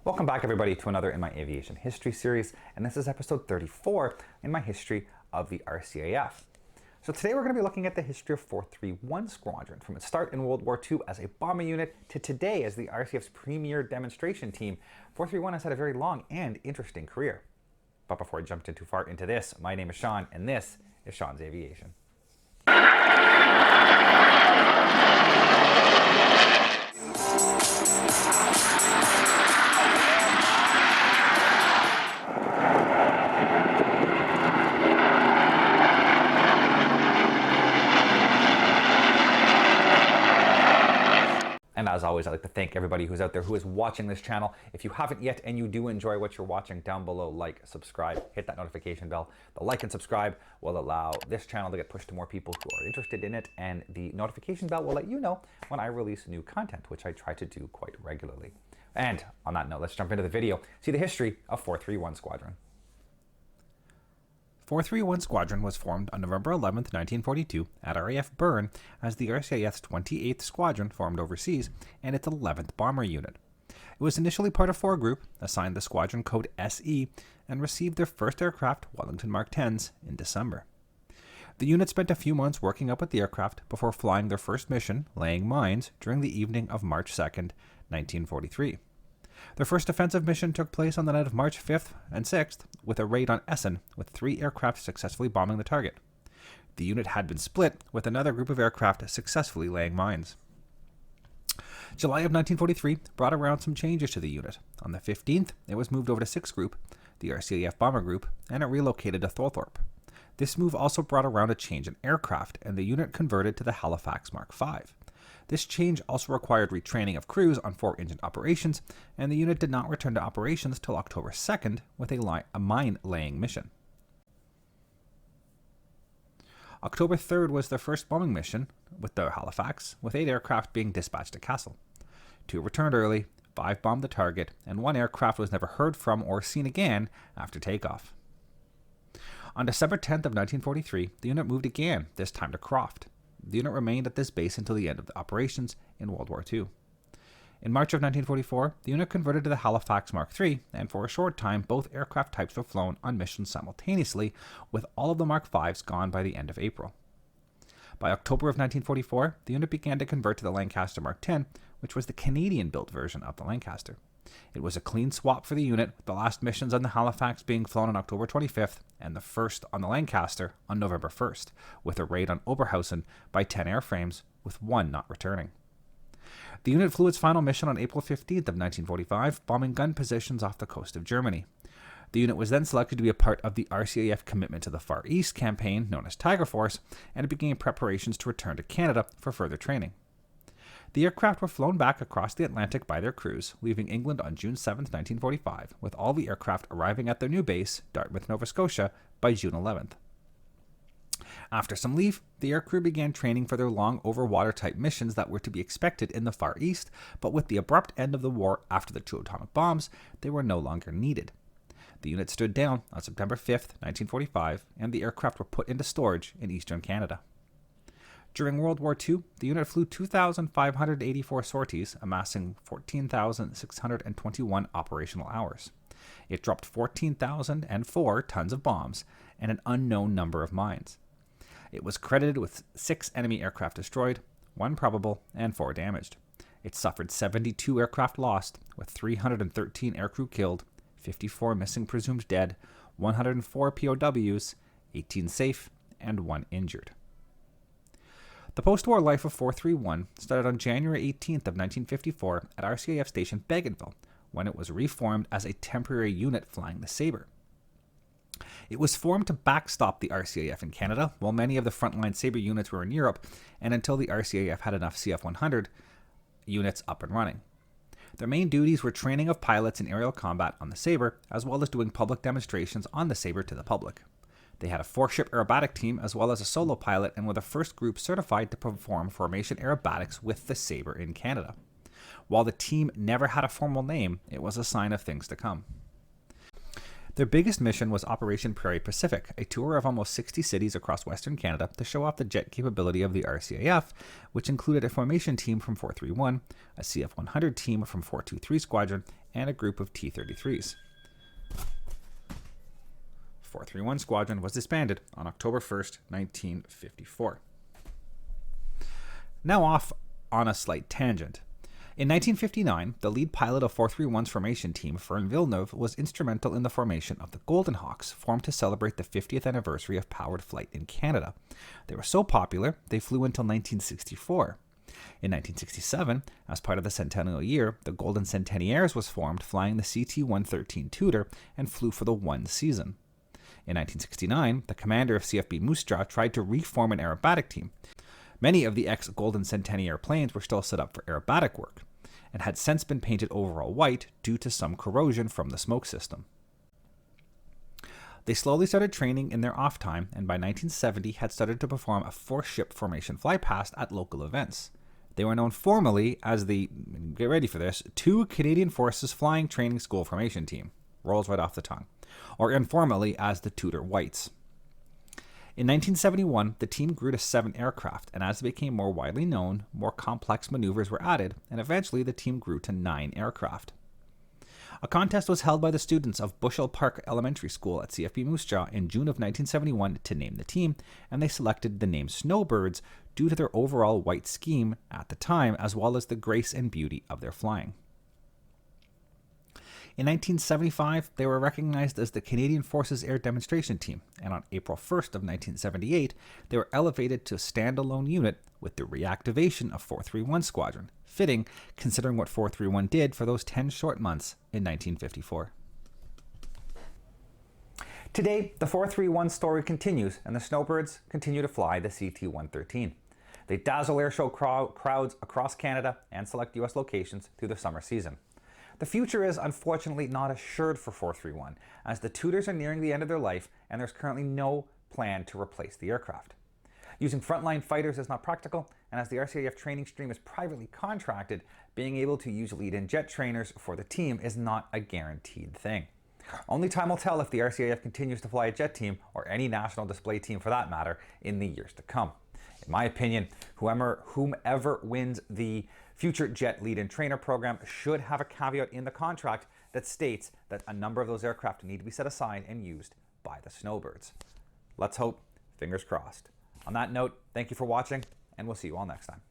Welcome back everybody to another in my aviation history series, and this is episode 34 in my history of the RCAF. So today we're going to be looking at the history of 431 Squadron, from its start in World War II as a bombing unit to today as the RCAF's premier demonstration team. 431 has had a very long and interesting career. But before I jump too far into this, my name is Sean, and this is Sean's Aviation. And as always, I'd like to thank everybody who's out there who is watching this channel. If you haven't yet and you do enjoy what you're watching, down below, like, subscribe, hit that notification bell. The like and subscribe will allow this channel to get pushed to more people who are interested in it, and the notification bell will let you know when I release new content, which I try to do quite regularly. And on that note, let's jump into the video, see the history of 431 Squadron. 431 Squadron was formed on November 11, 1942 at RAF Bern as the RCAF's 28th Squadron formed overseas and its 11th Bomber Unit. It was initially part of 4 Group, assigned the Squadron code SE, and received their first aircraft, Wellington Mark 10s, in December. The unit spent a few months working up with the aircraft before flying their first mission, laying mines, during the evening of March 2, 1943. Their first offensive mission took place on the night of March 5th and 6th with a raid on Essen, with 3 aircraft successfully bombing the target. The unit had been split, with another group of aircraft successfully laying mines. July of 1943 brought around some changes to the unit. On the 15th, it was moved over to 6th Group, the RCAF Bomber Group, and it relocated to Thorthorpe. This move also brought around a change in aircraft, and the unit converted to the Halifax Mark V. This change also required retraining of crews on 4-engine operations, and the unit did not return to operations till October 2nd with a mine-laying mission. October 3rd was their first bombing mission with the Halifax, with 8 aircraft being dispatched to Kassel. 2 returned early, 5 bombed the target, and 1 aircraft was never heard from or seen again after takeoff. On December 10th of 1943, the unit moved again, this time to Croft. The unit remained at this base until the end of the operations in World War II. In March of 1944, the unit converted to the Halifax Mark III, and for a short time, both aircraft types were flown on missions simultaneously, with all of the Mark V's gone by the end of April. By October of 1944, the unit began to convert to the Lancaster Mark X, which was the Canadian-built version of the Lancaster. It was a clean swap for the unit, with the last missions on the Halifax being flown on October 25th and the first on the Lancaster on November 1st, with a raid on Oberhausen by 10 airframes, with 1 not returning. The unit flew its final mission on April 15th of 1945, bombing gun positions off the coast of Germany. The unit was then selected to be a part of the RCAF Commitment to the Far East campaign, known as Tiger Force, and it began preparations to return to Canada for further training. The aircraft were flown back across the Atlantic by their crews, leaving England on June 7, 1945, with all the aircraft arriving at their new base, Dartmouth, Nova Scotia, by June 11th. After some leave, the aircrew began training for their long over-water type missions that were to be expected in the Far East, but with the abrupt end of the war after the 2 atomic bombs, they were no longer needed. The unit stood down on September 5th, 1945, and the aircraft were put into storage in eastern Canada. During World War II, the unit flew 2,584 sorties, amassing 14,621 operational hours. It dropped 14,004 tons of bombs and an unknown number of mines. It was credited with 6 enemy aircraft destroyed, 1 probable, and 4 damaged. It suffered 72 aircraft lost, with 313 aircrew killed, 54 missing presumed dead, 104 POWs, 18 safe, and 1 injured. The post-war life of 431 started on January 18th of 1954 at RCAF Station Bougainville, when it was reformed as a temporary unit flying the Sabre. It was formed to backstop the RCAF in Canada, while many of the frontline Sabre units were in Europe, and until the RCAF had enough CF-100 units up and running. Their main duties were training of pilots in aerial combat on the Sabre, as well as doing public demonstrations on the Sabre to the public. They had a 4-ship aerobatic team as well as a solo pilot, and were the first group certified to perform formation aerobatics with the Sabre in Canada. While the team never had a formal name, it was a sign of things to come. Their biggest mission was Operation Prairie Pacific, a tour of almost 60 cities across Western Canada to show off the jet capability of the RCAF, which included a formation team from 431, a CF-100 team from 423 Squadron, and a group of T-33s. 431 Squadron was disbanded on October 1st, 1954. Now off on a slight tangent. In 1959, the lead pilot of 431's formation team, Fern Villeneuve, was instrumental in the formation of the Golden Hawks, formed to celebrate the 50th anniversary of powered flight in Canada. They were so popular, they flew until 1964. In 1967, as part of the centennial year, the Golden Centenniers was formed, flying the CT-113 Tudor, and flew for the one season. In 1969, the commander of CFB Moose Jaw tried to reform an aerobatic team. Many of the ex-Golden Centennier planes were still set up for aerobatic work, and had since been painted overall white due to some corrosion from the smoke system. They slowly started training in their off time, and by 1970 had started to perform a 4-ship formation flypast at local events. They were known formally as the, get ready for this, 2 Canadian Forces Flying Training School Formation Team. Rolls right off the tongue. Or informally as the Tudor Whites. In 1971, the team grew to 7 aircraft, and as they became more widely known, more complex maneuvers were added, and eventually the team grew to 9 aircraft. A contest was held by the students of Bushel Park Elementary School at CFB Moose Jaw in June of 1971 to name the team, and they selected the name Snowbirds due to their overall white scheme at the time, as well as the grace and beauty of their flying. In 1975, they were recognized as the Canadian Forces Air Demonstration Team, and on April 1st of 1978, they were elevated to a standalone unit with the reactivation of 431 Squadron, fitting considering what 431 did for those 10 short months in 1954. Today, the 431 story continues, and the Snowbirds continue to fly the CT-113. They dazzle airshow crowds across Canada and select US locations through the summer season. The future is unfortunately not assured for 431, as the Tudors are nearing the end of their life and there's currently no plan to replace the aircraft. Using frontline fighters is not practical, and as the RCAF training stream is privately contracted, being able to use lead-in jet trainers for the team is not a guaranteed thing. Only time will tell if the RCAF continues to fly a jet team, or any national display team for that matter, in the years to come. In my opinion, whomever wins the future jet lead-in trainer program should have a caveat in the contract that states that a number of those aircraft need to be set aside and used by the Snowbirds. Let's hope, fingers crossed. On that note, thank you for watching, and we'll see you all next time.